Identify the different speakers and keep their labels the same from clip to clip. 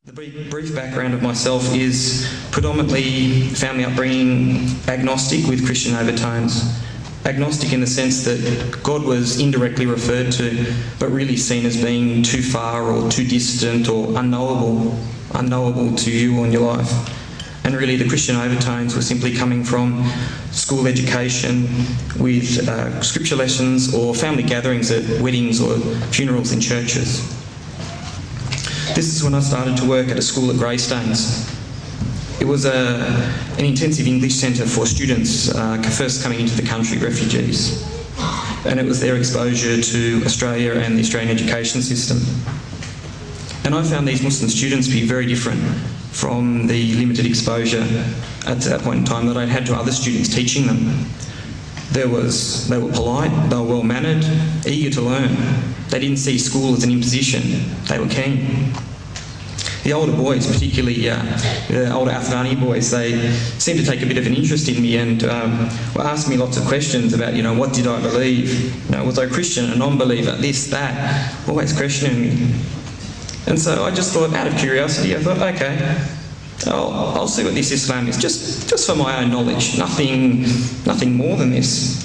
Speaker 1: The brief background of myself is predominantly family upbringing, agnostic with Christian overtones. Agnostic in the sense that God was indirectly referred to, but really seen as being too far or too distant or unknowable to you or in your life. And really the Christian overtones were simply coming from school education with scripture lessons or family gatherings at weddings or funerals in churches. This is when I started to work at a school at Greystanes. It was an intensive English centre for students first coming into the country, refugees. And it was their exposure to Australia and the Australian education system. And I found these Muslim students to be very different from the limited exposure at that point in time that I'd had to other students teaching them. They were polite, they were well-mannered, eager to learn. They didn't see school as an imposition, they were keen. The older boys, particularly the older Afghani boys, they seemed to take a bit of an interest in me and were asking me lots of questions about, what did I believe? Was I a Christian, a non-believer, this, that, always questioning me. And so I just thought, out of curiosity, I thought, okay, I'll see what this Islam is, just for my own knowledge, nothing more than this.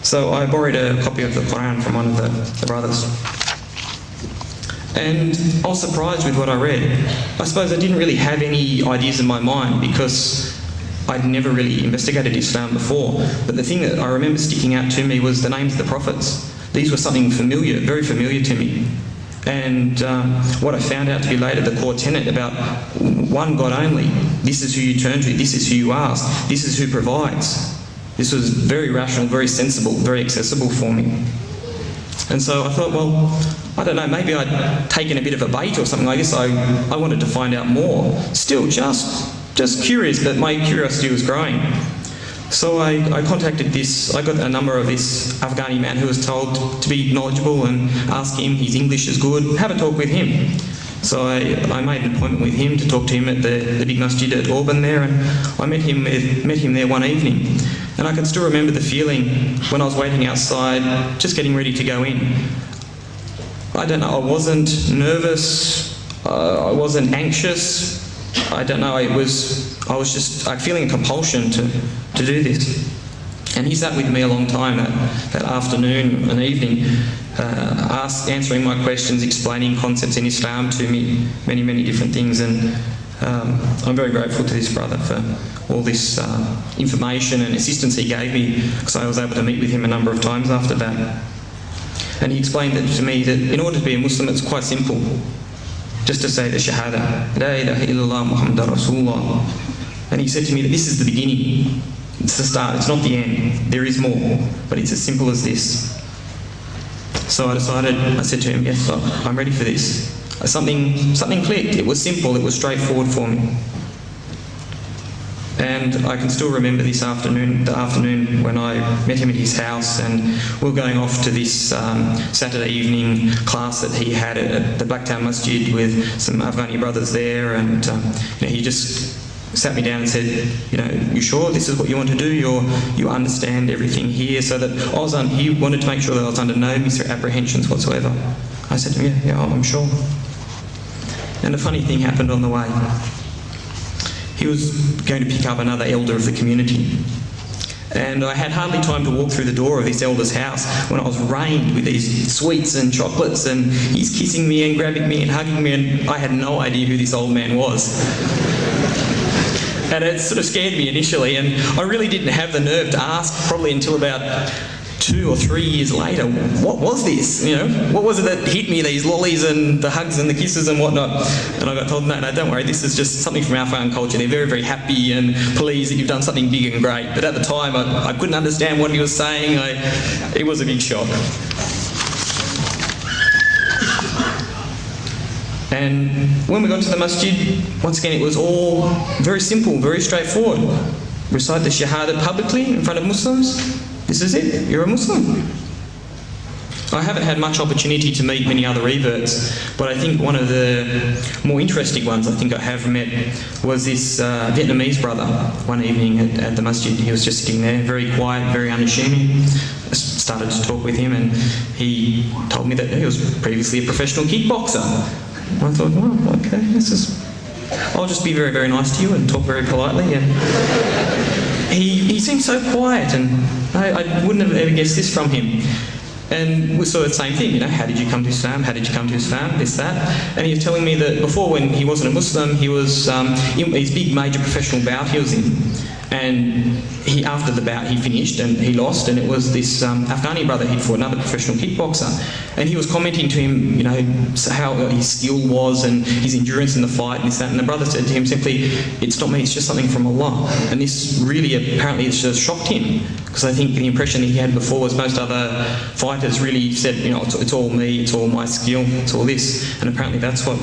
Speaker 1: So I borrowed a copy of the Quran from one of the brothers. And I was surprised with what I read. I suppose I didn't really have any ideas in my mind because I'd never really investigated Islam before. But the thing that I remember sticking out to me was the names of the prophets. These were something familiar, very familiar to me. And what I found out to be later, the core tenet about one God only. This is who you turn to, this is who you ask, this is who provides. This was very rational, very sensible, very accessible for me. And so I thought, well, I don't know, maybe I'd taken a bit of a bait or something like this. I wanted to find out more. Still just curious, but my curiosity was growing. So I contacted I got a number of this Afghani man who was told to be knowledgeable and ask him, his English is good, have a talk with him. So I made an appointment with him to talk to him at the big masjid at Auburn there, and I met him there one evening. And I can still remember the feeling when I was waiting outside, just getting ready to go in. I don't know, I wasn't nervous, I wasn't anxious, I don't know, I was just feeling a compulsion to do this. And he sat with me a long time that afternoon and evening, answering my questions, explaining concepts in Islam to me, many different things. And I'm very grateful to this brother for all this information and assistance he gave me, because I was able to meet with him a number of times after that. And he explained to me that in order to be a Muslim, it's quite simple. Just to say the Shahada, La ilaha illallah Muhammadur Rasulullah. And he said to me that this is the beginning. It's the start, it's not the end. There is more, but it's as simple as this. So I said to him, yes, I'm ready for this. Something clicked. It was simple, it was straightforward for me. And I can still remember the afternoon when I met him at his house, and we were going off to this Saturday evening class that he had at the Blacktown Masjid with some Afghani brothers there, and he just sat me down and said, you sure this is what you want to do? You understand everything here? So that he wanted to make sure that I was under no misapprehensions whatsoever. I said to him, yeah, I'm sure. And a funny thing happened on the way. He was going to pick up another elder of the community. And I had hardly time to walk through the door of this elder's house when I was rained with these sweets and chocolates, and he's kissing me and grabbing me and hugging me, and I had no idea who this old man was. And it sort of scared me initially, and I really didn't have the nerve to ask probably until about 2 or 3 years later, what was this? What was it that hit me, these lollies and the hugs and the kisses and whatnot? And I got told, no, don't worry, this is just something from our Afghan culture. They're very, very happy and pleased that you've done something big and great. But at the time, I couldn't understand what he was saying. It was a big shock. And when we got to the masjid, once again, it was all very simple, very straightforward. Recite the Shahada publicly in front of Muslims. This is it, you're a Muslim. I haven't had much opportunity to meet many other reverts, but I think one of the more interesting ones I think I have met was this Vietnamese brother one evening at the masjid. He was just sitting there, very quiet, very unassuming. I started to talk with him, and he told me that he was previously a professional kickboxer. And I thought, well, okay, this is I'll just be very, very nice to you and talk very politely. And he seemed so quiet, and I wouldn't have ever guessed this from him. And we saw the same thing, how did you come to Islam? How did you come to Islam? This, that. And he was telling me that before, when he wasn't a Muslim, he was in his big major professional bout he was in. And after the bout he finished and he lost, and it was this Afghani brother he'd fought, another professional kickboxer. And he was commenting to him, how his skill was and his endurance in the fight and this, that. And the brother said to him simply, "It's not me, it's just something from Allah." And this really, apparently, it's just shocked him, because I think the impression he had before was most other fighters really said, it's all me, it's all my skill, it's all this. And apparently that's what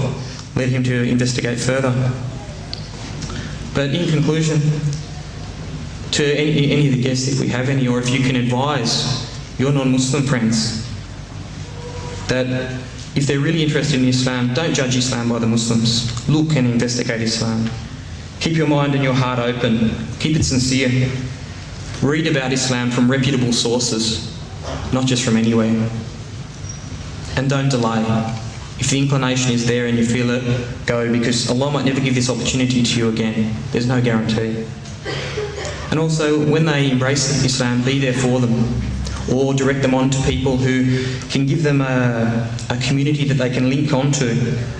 Speaker 1: led him to investigate further. But in conclusion, to any of the guests, if we have any, or if you can advise your non-Muslim friends that if they're really interested in Islam, don't judge Islam by the Muslims. Look and investigate Islam. Keep your mind and your heart open. Keep it sincere. Read about Islam from reputable sources, not just from anywhere. And don't delay. If the inclination is there and you feel it, go, because Allah might never give this opportunity to you again. There's no guarantee. And also, when they embrace Islam, be there for them, or direct them on to people who can give them a community that they can link onto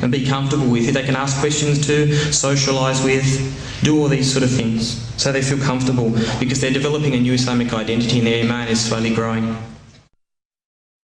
Speaker 1: and be comfortable with, who they can ask questions to, socialise with, do all these sort of things so they feel comfortable, because they're developing a new Islamic identity and their iman is slowly growing.